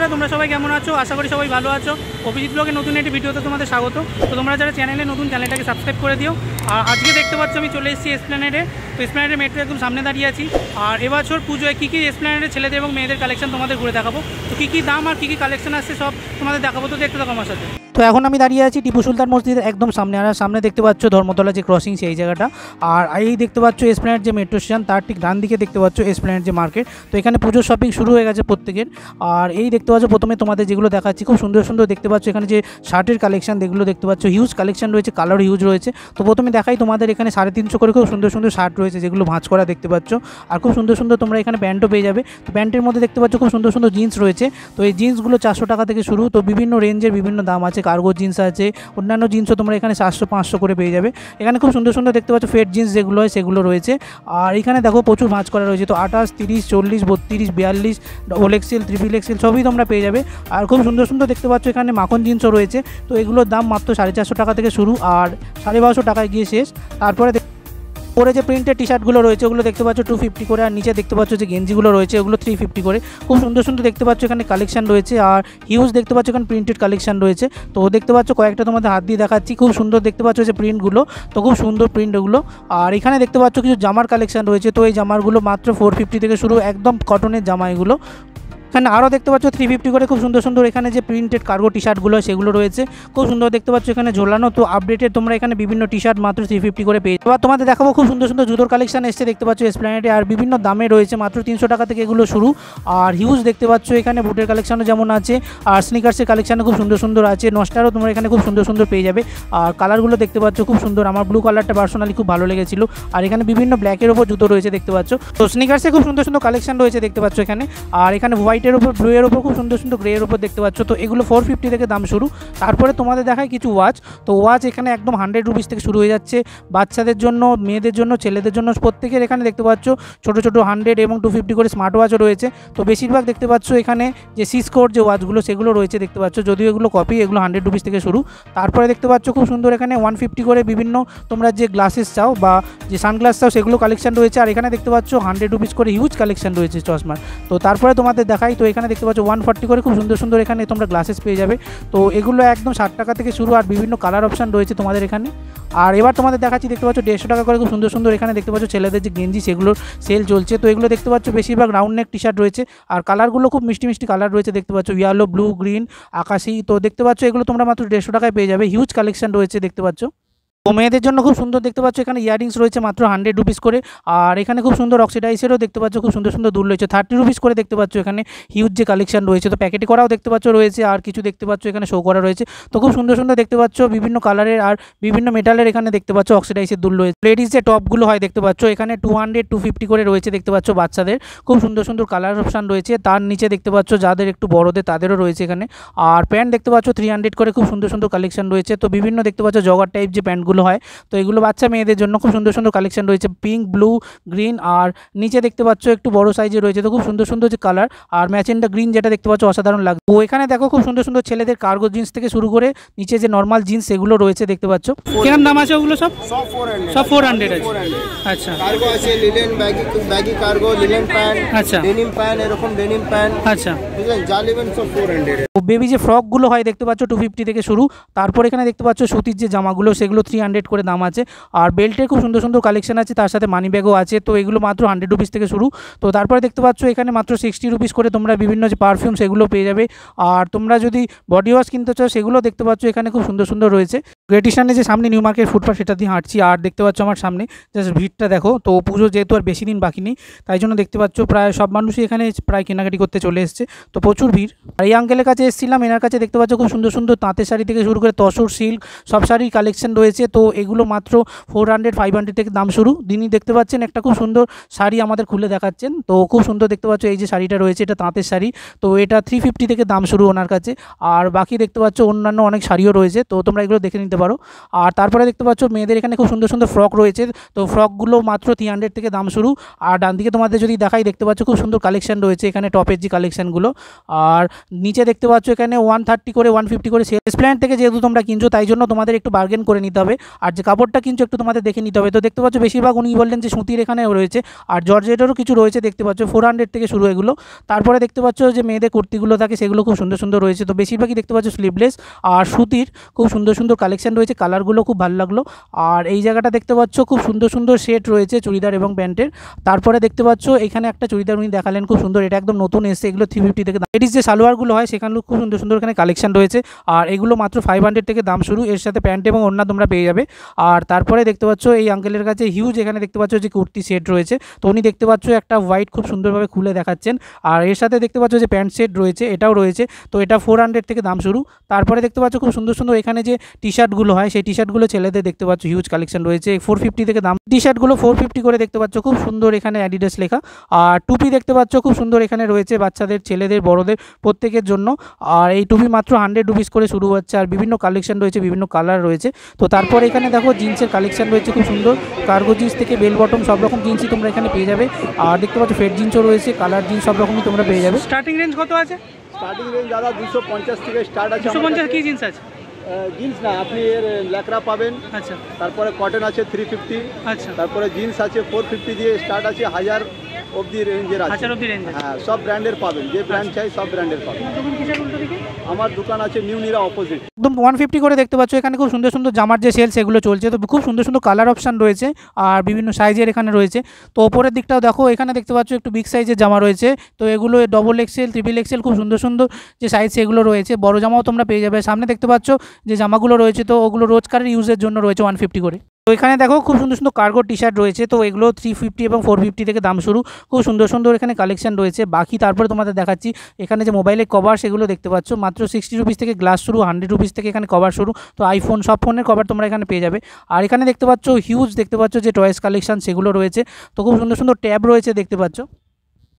বন্ধুরা, তোমরা সবাই কেমন আছো? আশা করি সবাই ভালো আছো। অভিজিৎ ব্লগের নতুন একটি ভিডিওতে তোমাদের স্বাগত। তো তোমরা যারা চ্যানেলে নতুন, চ্যানেলটাকে সাবস্ক্রাইব করে দিও। আর আজকে দেখতে পাচ্ছ আমি চলে এসেছি এসপ্ল্যানেডে। তো এসপ্ল্যানেডের মেট্রো একদম সামনে দাঁড়িয়ে আছি। আর এবছর পুজোয় কী কী এসপ্ল্যানেডে ছেলেদের এবং মেয়েদের কালেকশন তোমাদের ঘুরে দেখাবো। তো কী কী দাম আর কী কী কালেকশন আসছে সব তোমাদের দেখাবো। তো দেখতে থাকো আমার সাথে। তো এখন আমি দাঁড়িয়ে আছি টিপু সুলতান মসজিদের একদম সামনে। আর সামনে দেখতে পাচ্ছ ধর্মতলা যে ক্রসিং, সেই জায়গাটা। আর এই দেখতে পাচ্ছ এসপ্ল্যানেড যে মেট্রো স্টেশন, তার ঠিক ডান দিকে দেখতে পাচ্ছ এসপ্ল্যানেড যে মার্কেট। তো এখানে পুজোর শপিং শুরু হয়ে গেছে প্রত্যেকের। আর এই দেখতে পাচ্ছ প্রথমে তোমাদের যেগুলো দেখাচ্ছি, খুব সুন্দর সুন্দর দেখতে পাচ্ছ এখানে যে শার্টের কালেকশন, যেগুলো দেখতে পাচ্ছ হিউজ কালেকশন রয়েছে, কালার হিউজ রয়েছে। তো প্রথমে দেখাই তোমাদের এখানে 350 করে খুব সুন্দর সুন্দর শার্ট রয়েছে, যেগুলো ভাঁজ করা দেখতে পাচ্ছ। আর খুব সুন্দর সুন্দর তোমরা এখানে প্যান্টও পেয়ে যাবে। তো প্যান্টের মধ্যে দেখতে পাচ্ছ খুব সুন্দর সুন্দর জিন্স রয়েছে। তো এই জিন্সগুলো 400 টাকা থেকে শুরু। তো বিভিন্ন রেঞ্জের বিভিন্ন দাম আছে। কার্গো জিন্স আছে, অন্যান্য জিন্সও তোমরা এখানে 700-500 করে পেয়ে যাবে। এখানে খুব সুন্দর সুন্দর দেখতে পাচ্ছ ফেড জিন্স যেগুলো হয় সেগুলো রয়েছে। আর এখানে দেখো প্রচুর ভাঁজ করা রয়েছে। তো 28, 30, 40, 32, 42, ডবল এক্সেল, ট্রিপল এক্সেল সবই তোমরা পেয়ে যাবে। আর খুব সুন্দর সুন্দর দেখতে পাচ্ছ এখানে মাখন জিন্সও রয়েছে। তো এগুলোর দাম মাত্র 450 টাকা থেকে শুরু, আর 1250 টাকায় গিয়ে শেষ। তারপরে পরে যে প্রিন্টের টি শার্টগুলো রয়েছে ওগুলো দেখতে পাচ্ছ 250 করে। আর নিচে দেখতে পাচ্ছ যে গেঞ্জিগুলো রয়েছে ওগুলো 350 করে। খুব সুন্দর সুন্দর দেখতে পাচ্ছ এখানে কালেকশন রয়েছে। আর হিউজ দেখতে পাচ্ছ এখানে প্রিন্টেড কালেকশন রয়েছে। তো দেখতে পাচ্ছ কয়েকটা তোমাদের হাত দিয়ে দেখাচ্ছি। খুব সুন্দর দেখতে পাচ্ছ যে প্রিন্টগুলো, তো খুব সুন্দর প্রিন্ট ওগুলো। আর এখানে দেখতে পাচ্ছ কিছু জামার কালেকশন রয়েছে। তো এই জামারগুলো মাত্র 450 থেকে শুরু, একদম কটনের জামা এগুলো। এখানে আরও দেখতে পাচ্ছ 350 করে খুব সুন্দর সুন্দর এখানে যে প্রিন্টেড কার্গো টি শার্টগুলো সেগুলো রয়েছে, খুব সুন্দর দেখতে পাচ্ছ এখানে ঝোলানো। তো আপডেটেড তোমরা এখানে বিভিন্ন টি শার্ট মাত্র 350 করে পেয়ে। এবার তোমাদের দেখাবো খুব সুন্দর সুন্দর জুতোর কালেকশন এসছে দেখতে পাচ্ছ এসপ্ল্যানেডে। আর বিভিন্ন দামে রয়েছে, মাত্র 300 টাকা থেকে এগুলো শুরু। আর হিউজ দেখতে পাচ্ছ এখানে বুটের কালেকশনও যেমন আছে, আর স্নিকার্সের কালেকশানও খুব সুন্দর সুন্দর আছে। নস্টারও তোমরা এখানে খুব সুন্দর সুন্দর পেয়ে যাবে। আর কালারগুলো দেখতে পাচ্ছ খুব সুন্দর। আমার ব্লু কালারটা পার্সোনালি খুব ভালো লেগেছিল। আর এখানে বিভিন্ন ব্ল্যাকের ওপর জুতো রয়েছে দেখতে পাচ্ছ। তো স্নিকার্সে খুব সুন্দর সুন্দর কালেকশন রয়েছে দেখতে পাচ্ছ এখানে। আর এখানে হোয়াইটের ওপর, ব্লু এর ওপর, খুব সুন্দর সুন্দর গ্রে এর উপর দেখতে পাচ্ছ। তো এগুলো 450 থেকে দাম শুরু। তারপরে তোমাদের দেখায় কিছু ওয়াচ। তো ওয়াচ এখানে একদম 100 রুপিস থেকে শুরু হয়ে যাচ্ছে। বাচ্চাদের জন্য, মেয়েদের জন্য, ছেলেদের জন্য প্রত্যেকের এখানে দেখতে পাচ্ছ ছোটো ছোটো 100 এবং 250 করে স্মার্ট ওয়াচও রয়েছে। তো বেশিরভাগ দেখতে পাচ্ছ এখানে যে সিসকোর যে ওয়াচগুলো সেগুলো রয়েছে দেখতে পাচ্ছ, যদিও এগুলো কপি, এগুলো 100 রুপিস থেকে শুরু। তারপরে দেখতে পাচ্ছ খুব সুন্দর এখানে 150 করে বিভিন্ন তোমরা যে গ্লাসেস চাও বা যে সানগ্লাস চাও সেগুলো কালেকশন রয়েছে। আর এখানে দেখতে পাচ্ছ 100 রুপিস করে হিউজ কালেকশন রয়েছে চশমার। তো তারপরে তোমাদের দেখাই, তো এখানে দেখতে পাচ্ছ 140 করে খুব সুন্দর সুন্দর এখানে তোমরা গ্লাসেস পেয়ে যাবে। তো এগুলো একদম 60 টাকা থেকে শুরু। আর বিভিন্ন কালার অপশান রয়েছে তোমাদের এখানে। আর এবার তোমাদের দেখাচ্ছি দেখতে পাচ্ছ 150 টাকা করে খুব সুন্দর সুন্দর এখানে দেখতে পাচ্ছ ছেলেদের যে গেঞ্জি সেগুলোর সেল চলছে। তো এগুলো দেখতে পাচ্ছ বেশিরভাগ রাউন্ড নেক টি শার্ট রয়েছে। আর কালারগুলো খুব মিষ্টি মিষ্টি কালার রয়েছে দেখতে পাচ্ছ, ইয়েলো, ব্লু, গ্রিন, আকাশি। তো দেখতে পাচ্ছ এগুলো তোমরা মাত্র 150 টাকায় পেয়ে যাবে। হিউজ কালেকশন রয়েছে দেখতে পাচ্ছ। ও মেয়েদের জন্য খুব সুন্দর দেখতে পাচ্ছ এখানে ইয়ারিংস রয়েছে মাত্র 100 রুপিস করে। আর এখানে খুব সুন্দর অক্সিডাইসেরও দেখতে পাচ্ছ খুব সুন্দর সুন্দর দুল রয়েছে 30 রুপিস করে দেখতে পাচ্ছ এখানে। হিউজ যে কালেকশন রয়েছে, তো প্যাকেটে করাও দেখতে পাচ্ছ রয়েছে। আর কিছু দেখতে পাচ্ছ এখানে শো করা রয়েছে। তো খুব সুন্দর সুন্দর দেখতে পাচ্ছ বিভিন্ন কালারের আর বিভিন্ন মেটালের এখানে দেখতে পাচ্ছ অক্সিডাইসের দুল রয়েছে। লেডিস যে টপগুলো হয় দেখতে পাচ্ছ এখানে 200-250 করে রয়েছে দেখতে পাচ্ছ বাচ্চাদের। খুব সুন্দর সুন্দর কালার অপশান রয়েছে। তার নিচে দেখতে পাচ্ছ যাদের একটু বড়দের তাদেরও রয়েছে এখানে। আর প্যান্ট দেখতে পাচ্ছ 300 করে খুব সুন্দর সুন্দর কালেকশন রয়েছে। তো বিভিন্ন দেখতে পাচ্ছ জগার টাইপ যে প্যান্টগুলো হয়, তো এগুলো বাচ্চা মেয়েদের জন্য খুব সুন্দর সুন্দর কালেকশন রয়েছে, পিঙ্ক, ব্লু, গ্রিন। আর নিচে দেখতে পাচ্ছ একটু বড় সাইজে রয়েছে। তো খুব সুন্দর সুন্দর যে কালার, আর ম্যাচেন্ডা গ্রিন যেটা দেখতে পাচ্ছ অসাধারণ লাগছে। ও এখানে দেখো খুব সুন্দর সুন্দর ছেলেদের কার্গো জিন্স থেকে শুরু করে নিচে যে নর্মাল জিন্স সেগুলো রয়েছে দেখতে পাচ্ছ। কিরকম দাম আছে ওগুলো? সব 400 আছে। আচ্ছা, কার্গো আছে, linen, baggy cargo, linen pant, আচ্ছা, ডেনিম প্যান্ট, এরকম ডেনিম প্যান্ট, আচ্ছা, বুঝলেন, যা নেবেন সব 400। ও বেবি যে ফ্রকগুলো হয় দেখতে পাচ্ছ 250 থেকে শুরু। তারপর এখানে দেখতে পাচ্ছ সুতির যে জামাগুলো সেগুলো 300 করে দাম আছে। আর বেল্টের খুব সুন্দর সুন্দর কালেকশন আছে, তার সাথে মানি ব্যাগও আছে। তো এগুলো মাত্র 100 রুপিস থেকে শুরু। তো তারপরে দেখতে পাচ্ছ এখানে মাত্র 60 রুপিস করে তোমরা বিভিন্ন যে পারফিউম সেগুলো পেয়ে যাবে। আর তোমরা যদি বডি ওয়াশ কিনতে চাও সেগুলো দেখতে পাচ্ছ এখানে খুব সুন্দর সুন্দর রয়েছে। গ্রেট ইস্টার্নে যে সামনে নিউ মার্কেট ফুটপাথ সেটা দিয়ে হাঁটছি। আর দেখতে পাচ্ছ আমার সামনে জাস্ট ভিড়টা দেখো। তো পুজো যেহেতু আর বেশি দিন বাকি নেই, তাই জন্য দেখতে পাচ্ছ প্রায় সব মানুষই এখানে প্রায় কেনাকাটি করতে চলে এসছে। তো প্রচুর ভিড়। আর এই আঙ্কেলের কাছে এসেছিলাম, এনার কাছে দেখতে পাচ্ছ খুব সুন্দর সুন্দর তাঁতের শাড়ি থেকে শুরু করে তসর, সিল্ক সব শাড়ির কালেকশন রয়েছে। তো এগুলো মাত্র 400-500 থেকে দাম শুরু। দিনই দেখতে পাচ্ছেন একটা খুব সুন্দর শাড়ি আমাদের খুলে দেখাচ্ছেন। তো খুব সুন্দর দেখতে পাচ্ছ এই যে শাড়িটা রয়েছে, এটা তাঁতের শাড়ি। তো এটা 350 থেকে দাম শুরু ওনার কাছে। আর বাকি দেখতে পাচ্ছ অন্যান্য অনেক শাড়িও রয়েছে। তো তোমরা এগুলো দেখে নিতে নিতে পারো। আর তারপরে দেখতে পাচ্ছ মেয়েদের এখানে খুব সুন্দর সুন্দর ফ্রক রয়েছে, তো ফ্রকগুলো মাত্র 300 থেকে দাম শুরু। আর ডান দিকে তোমাদের যদি দেখাই দেখতে পাচ্ছ খুব সুন্দর কালেকশন রয়েছে এখানে, টপের যে কালেকশানগুলো। আর নিচে দেখতে পাচ্ছ এখানে 130 করে 150 করে এসপ্ল্যানেড থেকে যেহেতু তোমরা কিনছো তাই জন্য তোমাদের একটু বার্গেন করে নিতে হবে। আর যে কাপড়টা কিনছো একটু তোমাদের দেখে নিতে হবে। তো দেখতে পাচ্ছ বেশিরভাগ উনি বললেন যে সুতির এখানে রয়েছে, আর জর্জেটেরও কিছু রয়েছে দেখতে পাচ্ছ, 400 থেকে শুরু এগুলো। তারপরে দেখতে পাচ্ছ যে মেয়েদের কুর্তিগুলো থাকে সেগুলো খুব সুন্দর সুন্দর রয়েছে, তো বেশিরভাগই দেখতে পাচ্ছ স্লিভলেস আর সুতির খুব সুন্দর সুন্দর কালেকশন রয়েছে, কালারগুলো খুব ভালো লাগলো। আর এই জায়গাটা দেখতে পাচ্ছ খুব সুন্দর সুন্দর সেট রয়েছে চুড়িদার এবং প্যান্টের। তারপরে দেখতে পাচ্ছ এখানে একটা চুড়িদার উনি দেখালেন খুব সুন্দর, এটা একদম নতুন এসছে, এগুলো 350 থেকে দাম। এটির যে সালোয়ারগুলো হয় সেখানেও খুব সুন্দর সুন্দর এখানে কালেকশন রয়েছে, আর এগুলো মাত্র 500 থেকে দাম শুরু, এর সাথে প্যান্ট এবং ওড়না তোমরা পেয়ে যাবে। আর তারপরে দেখতে পাচ্ছ এই আঙ্কেলের কাছে হিউজ এখানে দেখতে পাচ্ছ যে কুর্তি সেট রয়েছে, তো উনি দেখতে পাচ্ছ একটা হোয়াইট খুব সুন্দরভাবে খুলে দেখাচ্ছেন। আর এর সাথে দেখতে পাচ্ছ যে প্যান্ট সেট রয়েছে, এটাও রয়েছে, তো এটা 400 থেকে দাম শুরু। তারপরে দেখতে পাচ্ছ খুব সুন্দর সুন্দর এখানে যে টি শার্টগুলো হয় সেই টি শার্টগুলো ছেলেদের দেখতে পাচ্ছ হিউজ কালেকশন রয়েছে, 450 থেকে দাম। টি শার্টগুলো 450 করে দেখতে পাচ্ছ, খুব সুন্দর এখানে অ্যাডিডাস লেখা। আর টুপি দেখতে পাচ্ছ খুব সুন্দর এখানে রয়েছে বাচ্চাদের, ছেলেদের, বড়দের প্রত্যেকের জন্য। আর এই টুপি মাত্র 100 রুপিস করে শুরু হচ্ছে, আর বিভিন্ন কালেকশন রয়েছে, বিভিন্ন কালার রয়েছে। তো তারপর এখানে দেখো জিন্সের কালেকশন রয়েছে খুব সুন্দর, কার্গো জিন্স থেকে বেল বটম সব রকম জিন্সই তোমরা এখানে পেয়ে যাবে। আর দেখতে পাচ্ছ ফেড জিন্সও রয়েছে, কালার জিন্স সব রকমই তোমরা পেয়ে যাবে। স্টার্টিং রেঞ্জ কত আছে? স্টার্টিং রেঞ্জ দাদা 250 থেকে স্টার্ট আছে। 250 কি জিন্স আছে? জিন্স না, আপনি এর ল্যাকড়া পাবেন, আচ্ছা। তারপরে কটন আছে 350, আচ্ছা। তারপরে জিন্স আছে 450 দিয়ে স্টার্ট আছে, 1000 অবধি রেঞ্জের আছে। 1000 অবধি রেঞ্জ আছে। হ্যাঁ, সব ব্র্যান্ডের পাবেন, যে ব্র্যান্ড চাই সব ব্র্যান্ডের পাবেন। আমার দোকান আছে নিউ নিরা অপোজিট। একদম 150 করে দেখতে পাচ্ছ, এখানে খুব সুন্দর সুন্দর জামার যে সেল সেগুলো চলছে, তো খুব সুন্দর সুন্দর কালার অপশান রয়েছে আর বিভিন্ন সাইজের এখানে রয়েছে। তো ওপরের দিকটাও দেখো, এখানে দেখতে পাচ্ছ একটু বিগ সাইজের জামা রয়েছে, তো এগুলো ডবল এক্সেল, ট্রিপল এক্সেল, খুব সুন্দর সুন্দর যে সাইজ সেগুলো রয়েছে। বড় জামাও তোমরা পেয়ে যাবে। সামনে দেখতে পাচ্ছ যে জামাগুলো রয়েছে, তো ওগুলো রোজকারের ইউজের জন্য রয়েছে 150 করে। তো এখানে দেখো খুব সুন্দর সুন্দর কার্গো টি শার্ট রয়েছে, তো এগুলো 350 এবং 450 থেকে দাম শুরু, খুব সুন্দর সুন্দর এখানে কালেকশন রয়েছে। বাকি তারপরে তোমাদের দেখাচ্ছি এখানে যে মোবাইলের কভার সেগুলো দেখতে পাচ্ছ, মাত্র 60 রুপিস থেকে গ্লাস শুরু, 100 রুপিস থেকে এখানে কভার শুরু। তো আইফোন সব ফোনের কভার তোমরা এখানে পেয়ে যাবে। আর এখানে দেখতে পাচ্ছ হিউজ দেখতে পাচ্ছ যে টয়েস কালেকশন সেগুলো রয়েছে, তো খুব সুন্দর সুন্দর ট্যাব রয়েছে দেখতে পাচ্ছ।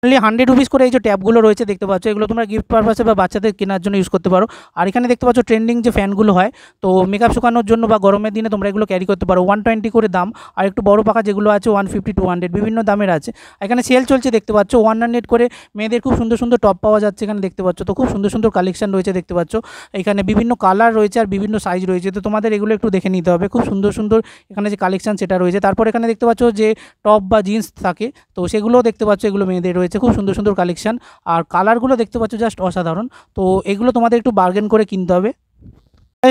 অনলি 100 রুপিস করে এই যে ট্যাবগুলো রয়েছে দেখতে পাচ্ছ, এগুলো তোমরা গিফট পারপাসে বা বাচ্চাদের কেনার জন্য ইউজ করতে পারো। আর এখানে দেখতে পাচ্ছ ট্রেন্ডিং যে ফ্যানগুলো হয়, তো মেকআপ শুকানোর জন্য বা গরমের দিনে তোমরা এগুলো ক্যারি করতে পারো, 120 করে দাম। আর একটু বড় পাখা যেগুলো আছে 150 200 বিভিন্ন দামের আছে। এখানে সেল চলছে দেখতে পাচ্ছ, 100 করে মেয়েদের খুব সুন্দর সুন্দর টপ পাওয়া যাচ্ছে এখানে দেখতে পাচ্ছ। তো খুব সুন্দর সুন্দর কালেকশন রয়েছে দেখতে পাচ্ছ, এখানে বিভিন্ন কালার রয়েছে আর বিভিন্ন সাইজ রয়েছে, তো তোমাদের এগুলো একটু দেখে নিতে হবে। খুব সুন্দর সুন্দর এখানে যে কালেকশন সেটা রয়েছে। তারপর এখানে দেখতে পাচ্ছ যে টপ বা জিন্স থাকে, তো সেগুলোও দেখতে পাচ্ছ, এগুলো মেয়েদের রয়েছে, খুব সুন্দর সুন্দর কালেকশন। আর কালারগুলো দেখতে পাচ্ছ জাস্ট অসাধারণ, তো এগুলো তোমাদের একটু বার্গেন করে কিনতে হবে।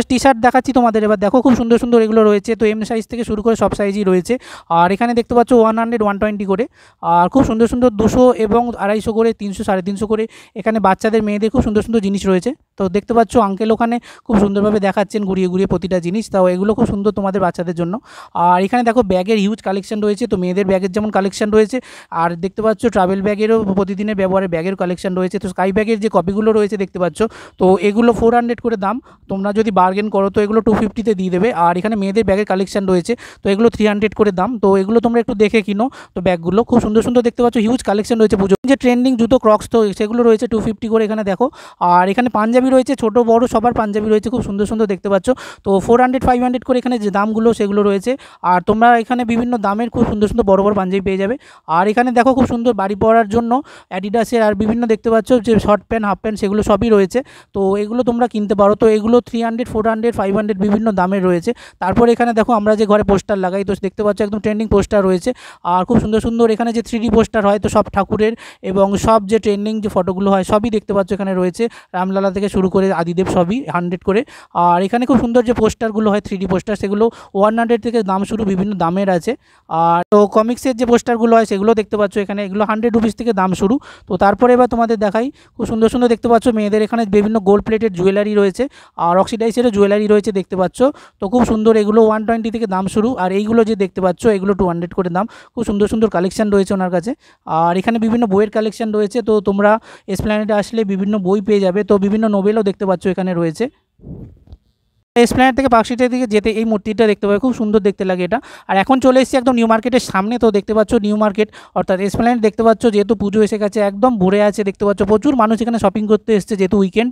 টি শার্ট দেখাচ্ছি তোমাদের, এবার দেখো খুব সুন্দর সুন্দর এগুলো রয়েছে, তো এম সাইজ থেকে শুরু করে সব সাইজই রয়েছে। আর এখানে দেখতে পাচ্ছ 100 120 করে, আর খুব সুন্দর সুন্দর 200 এবং 250 করে, 300 350 করে এখানে বাচ্চাদের মেয়েদের খুব সুন্দর সুন্দর জিনিস রয়েছে। তো দেখতে পাচ্ছ আঙ্কেল ওখানে খুব সুন্দরভাবে দেখাচ্ছেন ঘুরিয়ে ঘুরিয়ে প্রতিটা জিনিস, তাও এগুলো খুব সুন্দর তোমাদের বাচ্চাদের জন্য। আর এখানে দেখো ব্যাগের হিউজ কালেকশন রয়েছে, তো মেয়েদের ব্যাগের যেমন কালেকশন রয়েছে, আর দেখতে পাচ্ছ ট্রাভেল ব্যাগেরও প্রতিদিনের ব্যবহারের ব্যাগের কালেকশন রয়েছে। তো স্কাই ব্যাগের যে কপিগুলো রয়েছে দেখতে পাচ্ছ, তো এগুলো 400 করে দাম, তোমরা যদি বার্গেন করো তো এগুলো 250-তে দিয়ে দেবে। আর এখানে মেয়েদের ব্যাগের কালেকশন রয়েছে, তো এগুলো 300 করে দাম, তো এগুলো তোমরা একটু দেখে কিনো। তো ব্যাগগুলো খুব সুন্দর সুন্দর দেখতে পাচ্ছ, হিউজ কালেকশন রয়েছে। পুজো যে ট্রেন্ডিং জুতো ক্রক্স, তো সেগুলো রয়েছে 250 করে এখানে দেখো। আর এখানে পাঞ্জাবি রয়েছে, ছোট বড় সবার পাঞ্জাবি রয়েছে, খুব সুন্দর সুন্দর দেখতে পাচ্ছ। তো 400 500 করে এখানে যে দামগুলো সেগুলো রয়েছে। আর তোমরা এখানে বিভিন্ন দামের খুব সুন্দর সুন্দর বড় বড় পাঞ্জাবি পেয়ে যাবে। আর এখানে দেখো খুব সুন্দর বাড়ি পরার জন্য অ্যাডিডাসের আর বিভিন্ন দেখতে পাচ্ছ যে শর্ট প্যান্ট, হাফ প্যান্ট সেগুলো সবই রয়েছে, তো এগুলো তোমরা কিনতে পারো। তো এগুলো 300 400 500 বিভিন্ন দামের রয়েছে। তারপর এখানে দেখো আমরা যে ঘরে পোস্টার লাগাই, তো দেখতে পাচ্ছ একদম ট্রেন্ডিং পোস্টার রয়েছে। আর খুব সুন্দর সুন্দর এখানে যে 3D পোস্টার হয়, তো সব ঠাকুরের এবং সব যে ট্রেন্ডিং যে ফটোগুলো হয় সবই দেখতে পাচ্ছ এখানে রয়েছে, রামলালা থেকে শুরু করে আদিদেব সবই 100 করে। আর এখানে খুব সুন্দর যে পোস্টারগুলো হয় 3D পোস্টার, সেগুলো 100 থেকে দাম শুরু, বিভিন্ন দামের আছে। আর তো কমিক্সের যে পোস্টারগুলো হয় সেগুলো দেখতে পাচ্ছ এখানে, এগুলো 100 রুপিস থেকে দাম শুরু। তো তারপরে এবার তোমাদের দেখাই, খুব সুন্দর সুন্দর দেখতে পাচ্ছ মেয়েদের এখানে বিভিন্ন গোল্ড প্লেটেড জুয়েলারি রয়েছে, আর অক্সিডাইজেরও জুয়েলারি রয়েছে দেখতে পাচ্ছ। তো খুব সুন্দর, এগুলো 120 থেকে দাম শুরু। আর এইগুলো যে দেখতে পাচ্ছ এগুলো 200 করে দাম, খুব সুন্দর সুন্দর কালেকশন রয়েছে ওনার কাছে। আর এখানে বিভিন্ন বইয়ের কালেকশন রয়েছে, তো তোমরা এসপ্ল্যানেডে আসলে বিভিন্ন বই পেয়ে যাবে। তো বিভিন্ন নোবেলও দেখতে পাচ্ছ এখানে রয়েছে। এসপ্ল্যানেড থেকে পার্কস্ট্রিটের দিকে যেতে এই মূর্তিটা দেখতে পাবে, খুব সুন্দর দেখতে লাগে এটা। আর এখন চলে এসেছি একদম নিউ মার্কেটের সামনে। তো দেখতে পাচ্ছ নিউ মার্কেট অর্থাৎ এসপ্ল্যানেড দেখতে পাচ্ছ, যেহেতু পুজো এসে গেছে একদম ভরে আছে দেখতে পাচ্ছ, প্রচুর মানুষ এখানে শপিং করতে এসছে যেহেতু উইকেন্ড।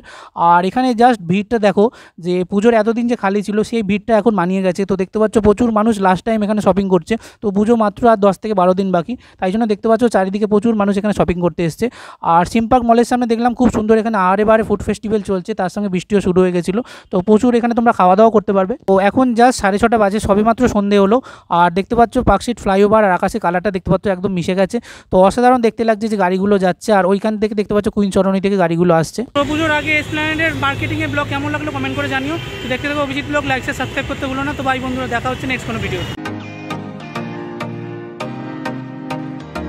আর এখানে জাস্ট ভিড়টা দেখো, যে পুজোর এতদিন যে খালি ছিল সেই ভিড়টা এখন মানিয়ে গেছে। তো দেখতে পাচ্ছ প্রচুর মানুষ লাস্ট টাইম এখানে শপিং করছে। তো পুজো মাত্র আর 10 থেকে 12 দিন বাকি, তাই জন্য দেখতে পাচ্ছ চারিদিকে প্রচুর মানুষ এখানে শপিং করতে এসছে। আর সিমপার্ক মলের সামনে দেখলাম খুব সুন্দর এখানে আরে বারে ফুড ফেস্টিভ্যাল চলছে, তার সঙ্গে বৃষ্টিও শুরু হয়ে গেছিলো। তো প্রচুর এখানে তোমরা খাওয়া দাওয়া করতে পারবে। তো এখন জাস্ট 6:30 বাজে, সবেমাত্র সন্ধে হলো। আর দেখতে পাচ্ছ পার্কস্ট্রিট ফ্লাইওভার আর আকাশে কালারটা দেখতে পাচ্ছ একদম মিশে গেছে। তো অসাধারণ দেখতে লাগছে যে গাড়িগুলো যাচ্ছে, আর ওইখান থেকে দেখতে পাচ্ছ কুইন সরণি থেকে গাড়িগুলো আসছে। তো পুজোর আগে এসপ্ল্যানেডের মার্কেটিংয়ের ব্লগ কেমন লাগলো কমেন্ট করে জানিও। তো দেখতে থাকো অভিজিৎ ব্লগ, লাইক সাবস্ক্রাইব করতে ভুলো না। তো ভাই বন্ধুরা, দেখা হচ্ছে নেক্সট কোনো ভিডিও।